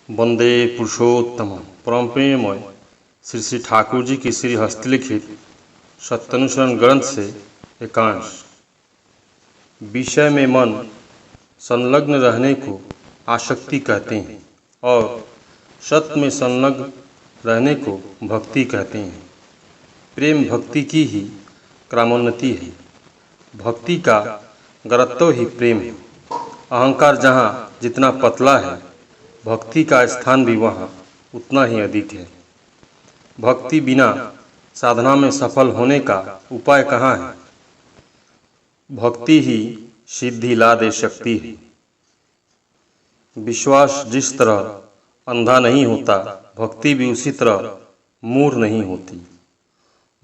वंदे पुरुषोत्तम परम प्रेममय श्री श्री ठाकुर जी की श्री हस्तलिखित सत्यानुसरण ग्रंथ से एकांश। विषय में मन संलग्न रहने को आसक्ति कहते हैं और सत्य में संलग्न रहने को भक्ति कहते हैं। प्रेम भक्ति की ही क्रमोन्नति है। भक्ति का गरत्व ही प्रेम है। अहंकार जहाँ जितना पतला है, भक्ति का स्थान भी वहाँ उतना ही अधिक है। भक्ति बिना साधना में सफल होने का उपाय कहाँ है? भक्ति ही सिद्धि ला दे सकती है। विश्वास जिस तरह अंधा नहीं होता, भक्ति भी उसी तरह मूढ़ नहीं होती।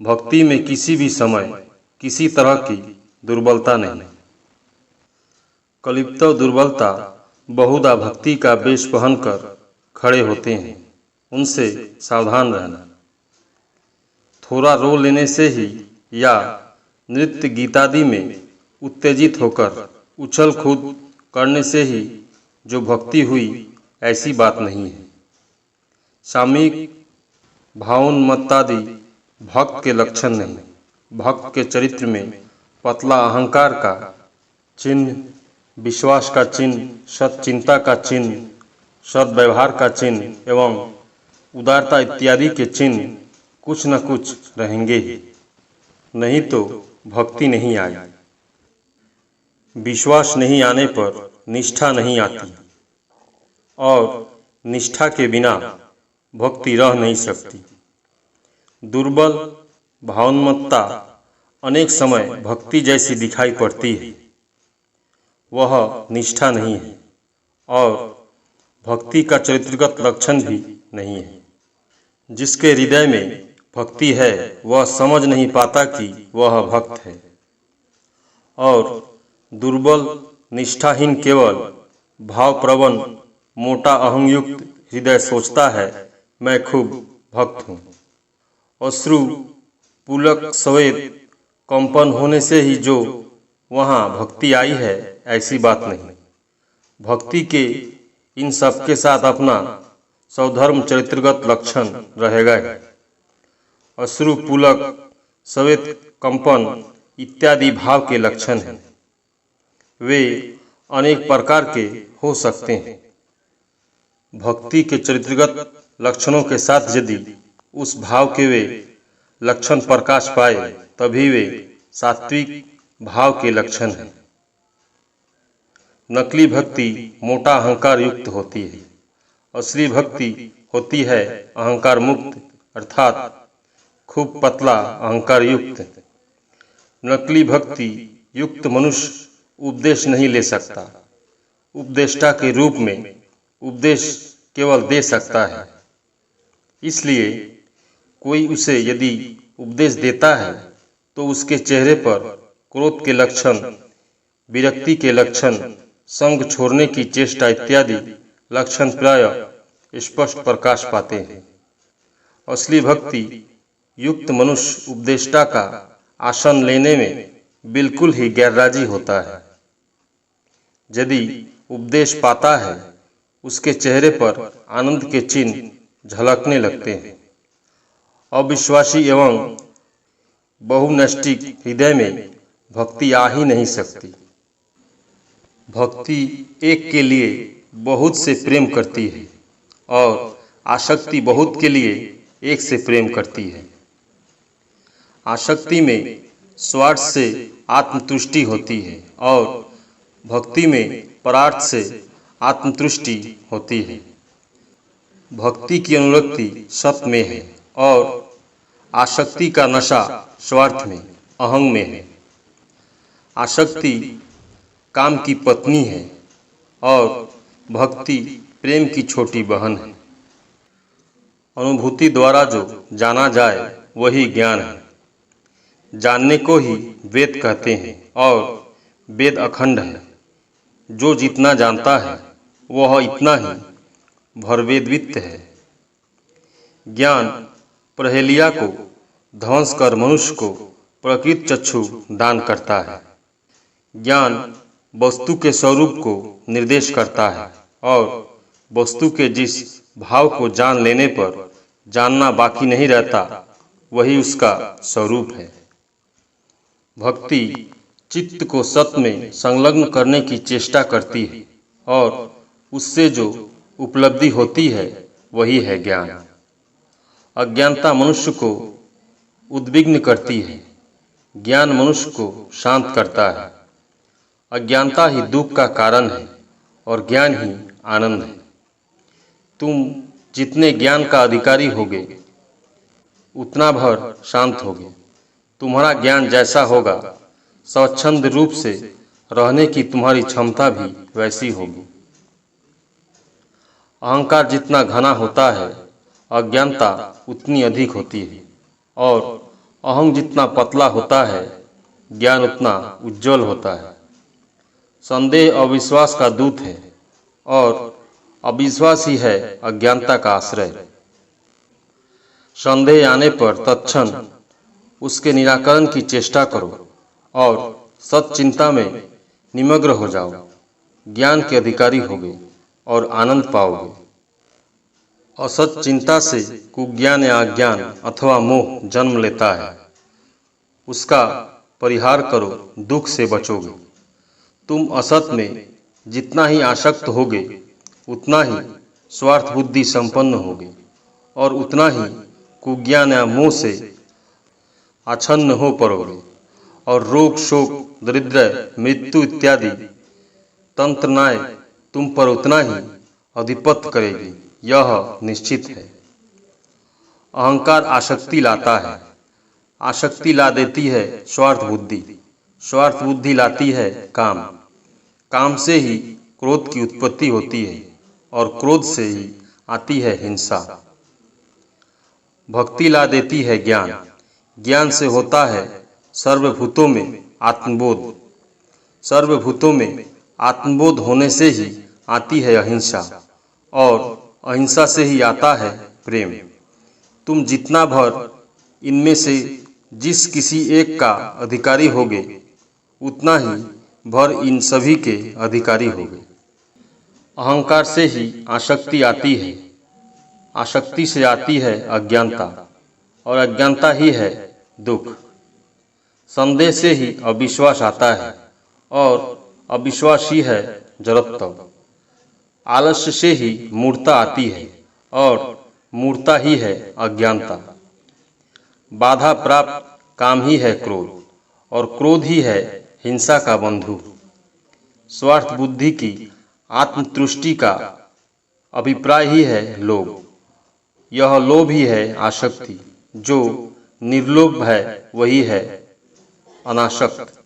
भक्ति में किसी भी समय किसी तरह की दुर्बलता नहीं। कल्पित दुर्बलता बहुधा भक्ति का वेश पहनकर खड़े होते हैं, उनसे सावधान रहना। थोड़ा रो लेने से ही या नृत्य गीतादि में उत्तेजित होकर उछल कूद करने से ही जो भक्ति हुई, ऐसी बात नहीं है। सामयिक भावोन्मत्तादि भक्त के लक्षण नहीं। भक्त के चरित्र में पतला अहंकार का चिन्ह, विश्वास का चिन्ह, सत्चिंता का चिन्ह, सद्व्यवहार का चिन्ह एवं उदारता इत्यादि के चिन्ह कुछ न कुछ रहेंगे ही, नहीं तो भक्ति नहीं आई। विश्वास नहीं आने पर निष्ठा नहीं आती और निष्ठा के बिना भक्ति रह नहीं सकती। दुर्बल भावोन्मत्ता अनेक समय भक्ति जैसी दिखाई पड़ती है, वह निष्ठा नहीं है और भक्ति का चरित्रगत लक्षण भी नहीं है। जिसके हृदय में भक्ति है वह समझ नहीं पाता कि वह भक्त है, और दुर्बल निष्ठाहीन केवल भावप्रवण मोटा अहंयुक्त हृदय सोचता है, मैं खूब भक्त हूँ। अश्रु पुलक सवेत कंपन होने से ही जो वहाँ भक्ति आई है, ऐसी बात नहीं। भक्ति के इन सब के साथ अपना सौधर्म चरित्रगत लक्षण रहेगा ही। अश्रु पुलक सवेत कंपन इत्यादि भाव के लक्षण हैं। वे अनेक प्रकार के हो सकते हैं। भक्ति के चरित्रगत लक्षणों के साथ यदि उस भाव के वे लक्षण प्रकाश पाए, तभी वे सात्विक भाव के लक्षण हैं। नकली भक्ति मोटा अहंकार युक्त होती है। असली भक्ति होती है अहंकार मुक्त, अर्थात खूब पतला अहंकार युक्त। नकली भक्ति युक्त मनुष्य उपदेश नहीं ले सकता। उपदेष्टा के रूप में उपदेश केवल दे सकता है। इसलिए कोई उसे यदि उपदेश देता है तो उसके चेहरे पर क्रोध के लक्षण, विरक्ति के लक्षण, संग छोड़ने की चेष्टा इत्यादि लक्षण प्राय स्पष्ट प्रकाश पाते हैं। असली भक्ति युक्त मनुष्य उपदेष्टा का आसन लेने में बिल्कुल ही गैरराजी होता है। यदि उपदेश पाता है, उसके चेहरे पर आनंद के चिन्ह झलकने लगते हैं। अविश्वासी एवं बहुनैष्ठिक हृदय में भक्ति आ ही नहीं सकती। भक्ति एक के लिए बहुत से प्रेम करती है और आसक्ति बहुत के लिए एक से प्रेम करती है। आसक्ति में स्वार्थ से आत्मतुष्टि होती है और भक्ति में परार्थ से आत्मतुष्टि होती है। भक्ति की अनुरक्ति सत्य में है और आसक्ति का नशा स्वार्थ में, अहंग में है। आसक्ति काम की पत्नी है और भक्ति प्रेम की छोटी बहन है। अनुभूति द्वारा जो जाना जाए वही ज्ञान है। जानने को ही वेद कहते हैं और वेद अखंड है। जो जितना जानता है वह इतना ही भरवेदवित्त है। ज्ञान परहेलिया को ध्वंस कर मनुष्य को प्रकृत चक्षु दान करता है। ज्ञान वस्तु के स्वरूप को निर्देश करता है और वस्तु के जिस भाव को जान लेने पर जानना बाकी नहीं रहता, वही उसका स्वरूप है। भक्ति चित्त को सत्य में संलग्न करने की चेष्टा करती है और उससे जो उपलब्धि होती है वही है ज्ञान। अज्ञानता मनुष्य को उद्विग्न करती है, ज्ञान मनुष्य को शांत करता है। अज्ञानता ही दुख का कारण है और ज्ञान ही आनंद है। तुम जितने ज्ञान का अधिकारी होगे उतना भर शांत होगे। तुम्हारा ज्ञान जैसा होगा, स्वच्छंद रूप से रहने की तुम्हारी क्षमता भी वैसी होगी। अहंकार जितना घना होता है, अज्ञानता उतनी अधिक होती है, और अहं जितना पतला होता है, ज्ञान उतना उज्जवल होता है। संदेह अविश्वास का दूत है और अविश्वास ही है अज्ञानता का आश्रय। संदेह आने पर तत्क्षण उसके निराकरण की चेष्टा करो और सच्चिंता में निमग्न हो जाओ। ज्ञान के अधिकारी होगे और आनंद पाओगे। असत चिंता से कुज्ञान या अज्ञान अथवा मोह जन्म लेता है। उसका परिहार करो, दुख से बचोगे। तुम असत में जितना ही आसक्त होगे उतना ही स्वार्थ बुद्धि संपन्न होगे और उतना ही कुज्ञान या मोह से आच्छन्न हो पड़ोगे और रोग शोक दरिद्र मृत्यु इत्यादि तंत्रनाएं तुम पर उतना ही अधिपत्य करेगी, यह निश्चित है। अहंकार आसक्ति लाता है, आसक्ति ला देती है स्वार्थ बुद्धि, स्वार्थ बुद्धि लाती है काम, काम से ही क्रोध की उत्पत्ति होती है और क्रोध से ही आती है हिंसा। भक्ति ला देती है ज्ञान, ज्ञान से होता है सर्वभूतों में आत्मबोध, सर्वभूतों में आत्मबोध होने से ही आती है अहिंसा और अहिंसा से ही आता है प्रेम। तुम जितना भर इनमें से जिस किसी एक का अधिकारी होगे उतना ही भर इन सभी के अधिकारी होगे। अहंकार से ही आसक्ति आती है, आसक्ति से आती है अज्ञानता और अज्ञानता ही है दुख। संदेह से ही अविश्वास आता है और अविश्वास ही है जड़त्व। आलस्य से ही मूर्ता आती है और मूर्ता ही है अज्ञानता। बाधा प्राप्त काम ही है क्रोध और क्रोध ही है हिंसा का बंधु। स्वार्थ बुद्धि की आत्मतुष्टि का अभिप्राय ही है लोभ। यह लोभ ही है आसक्ति। जो निर्लोभ है वही है अनासक्त।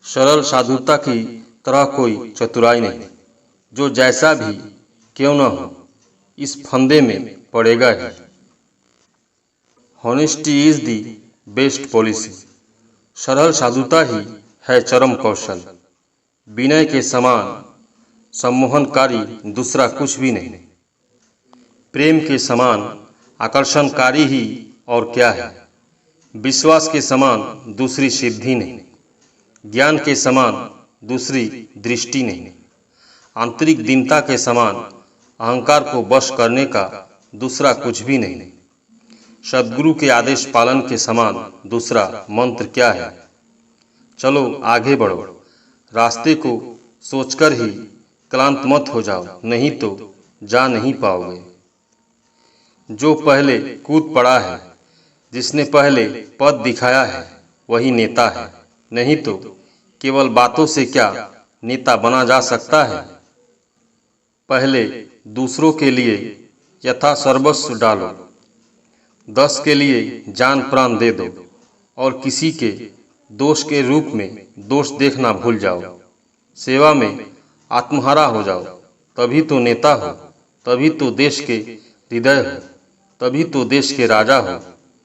सरल साधुता की तरह कोई चतुराई नहीं। जो जैसा भी क्यों न हो इस फंदे में पड़ेगा ही। Honesty is the best policy. सरल साधुता ही है चरम कौशल। विनय के समान सम्मोहनकारी दूसरा कुछ भी नहीं। प्रेम के समान आकर्षणकारी ही और क्या है। विश्वास के समान दूसरी सिद्धि नहीं। ज्ञान के समान दूसरी दृष्टि नहीं। आंतरिक दीनता के समान अहंकार को वश करने का दूसरा कुछ भी नहीं। सद्गुरु के आदेश पालन के समान दूसरा मंत्र क्या है। चलो आगे बढ़ो, रास्ते को सोचकर ही क्लांत मत हो जाओ, नहीं तो जा नहीं पाओगे। जो पहले कूद पड़ा है, जिसने पहले पद दिखाया है, वही नेता है। नहीं तो केवल बातों से क्या नेता बना जा सकता है। पहले दूसरों के लिए यथा सर्वस्व डालो, 10 के लिए जान प्राण दे दो और किसी के दोष के रूप में दोष देखना भूल जाओ। सेवा में आत्महारा हो जाओ, तभी तो नेता हो, तभी तो देश के हृदय हो, तभी तो देश के राजा हो।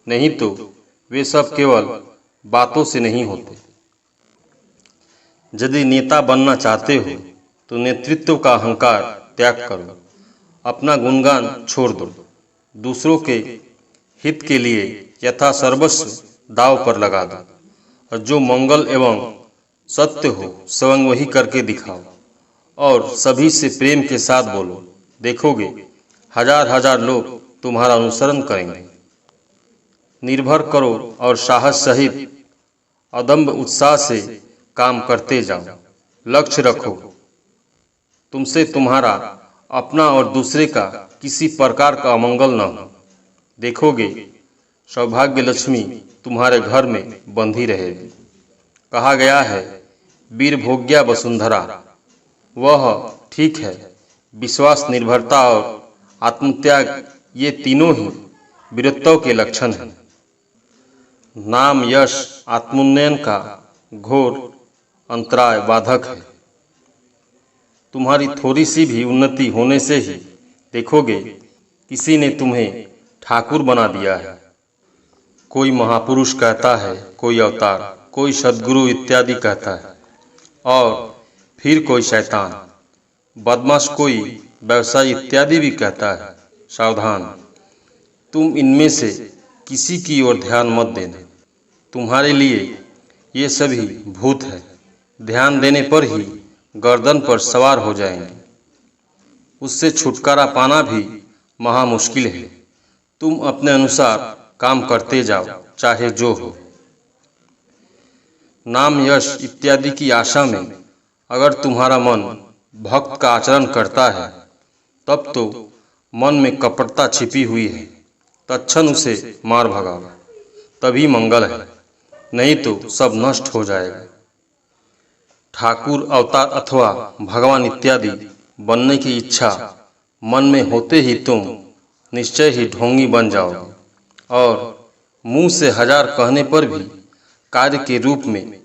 नहीं तो वे सब केवल बातों से नहीं होते। यदि नेता बनना चाहते हो तो नेतृत्व का अहंकार त्याग करो, अपना गुणगान छोड़ दो, दूसरों के हित के लिए यथा सर्वस्व दाव पर लगा दो और जो मंगल एवं सत्य हो स्वयं वही करके दिखाओ और सभी से प्रेम के साथ बोलो। देखोगे हजार हजार लोग तुम्हारा अनुसरण करेंगे। निर्भर करो और साहस सहित अदम्य उत्साह से काम करते जाओ। लक्ष्य रखो, तुमसे तुम्हारा अपना और दूसरे का किसी प्रकार का अमंगल न हो। देखोगे सौभाग्य लक्ष्मी तुम्हारे घर में बंधी रहेगी। कहा गया है वीर भोग्या वसुंधरा, वह ठीक है। विश्वास, निर्भरता और आत्मत्याग ये तीनों ही वीरत्व के लक्षण हैं। नाम, यश, आत्मोन्नयन का घोर अंतराय बाधक है। तुम्हारी थोड़ी सी भी उन्नति होने से ही देखोगे किसी ने तुम्हें ठाकुर बना दिया है। कोई महापुरुष कहता है, कोई अवतार, कोई सद्गुरु इत्यादि कहता है, और फिर कोई शैतान, बदमाश, कोई व्यवसायी इत्यादि भी कहता है। सावधान, तुम इनमें से किसी की ओर ध्यान मत देना। तुम्हारे लिए ये सभी भूत है। ध्यान देने पर ही गर्दन पर सवार हो जाएंगे। उससे छुटकारा पाना भी महा मुश्किल है। तुम अपने अनुसार काम करते जाओ, चाहे जो हो। नाम, यश इत्यादि की आशा में अगर तुम्हारा मन भक्त का आचरण करता है, तब तो मन में कपटता छिपी हुई है। तत्क्षण उसे मार भगाओ, तभी मंगल है, नहीं तो सब नष्ट हो जाएगा। ठाकुर, अवतार अथवा भगवान इत्यादि बनने की इच्छा मन में होते ही तुम निश्चय ही ढोंगी बन जाओगे, और मुंह से हजार कहने पर भी कार्य के रूप में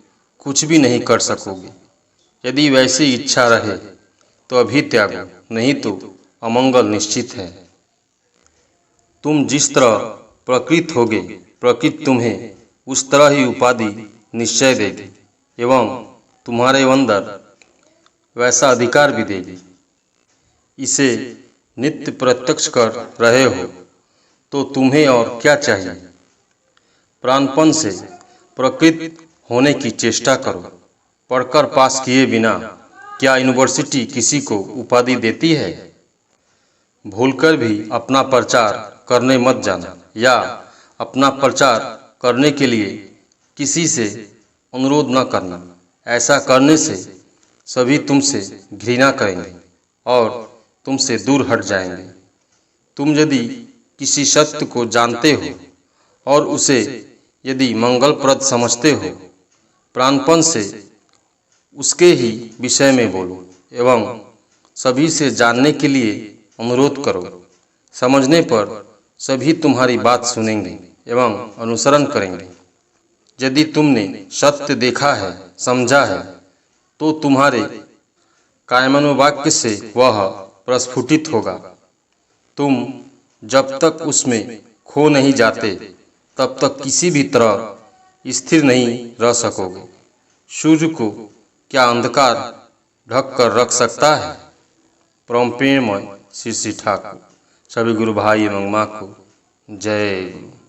कुछ भी नहीं कर सकोगे। यदि वैसी इच्छा रहे तो अभी त्यागो, नहीं तो अमंगल निश्चित है। तुम जिस तरह प्रकृत होगे, प्रकृति तुम्हें उस तरह ही उपाधि निश्चय देगी एवं तुम्हारे अंदर वैसा अधिकार भी देगी। इसे नित्य प्रत्यक्ष कर रहे हो तो तुम्हें और क्या चाहिए। प्राणपण से प्रकृत होने की चेष्टा करो। पढ़कर पास किए बिना क्या यूनिवर्सिटी किसी को उपाधि देती है। भूलकर भी अपना प्रचार करने मत जाना, या अपना प्रचार करने के लिए किसी से अनुरोध न करना। ऐसा करने से सभी तुमसे घृणा करेंगे और तुमसे दूर हट जाएंगे। तुम यदि किसी सत्य को जानते हो और उसे यदि मंगलप्रद समझते हो, प्राणपण से उसके ही विषय में बोलो एवं सभी से जानने के लिए अनुरोध करो। समझने पर सभी तुम्हारी बात सुनेंगे एवं अनुसरण करेंगे। यदि तुमने सत्य देखा है, समझा है, तो तुम्हारे कायमनोवाक्य से वह प्रस्फुटित होगा। तुम जब तक उसमें खो नहीं जाते, तब तक किसी भी तरह स्थिर नहीं रह सकोगे। सूर्य को क्या अंधकार ढक कर रख सकता है। परम प्रेममय श्री ठाकुर। सभी गुरु भाई एवं माँ को जय गुरु।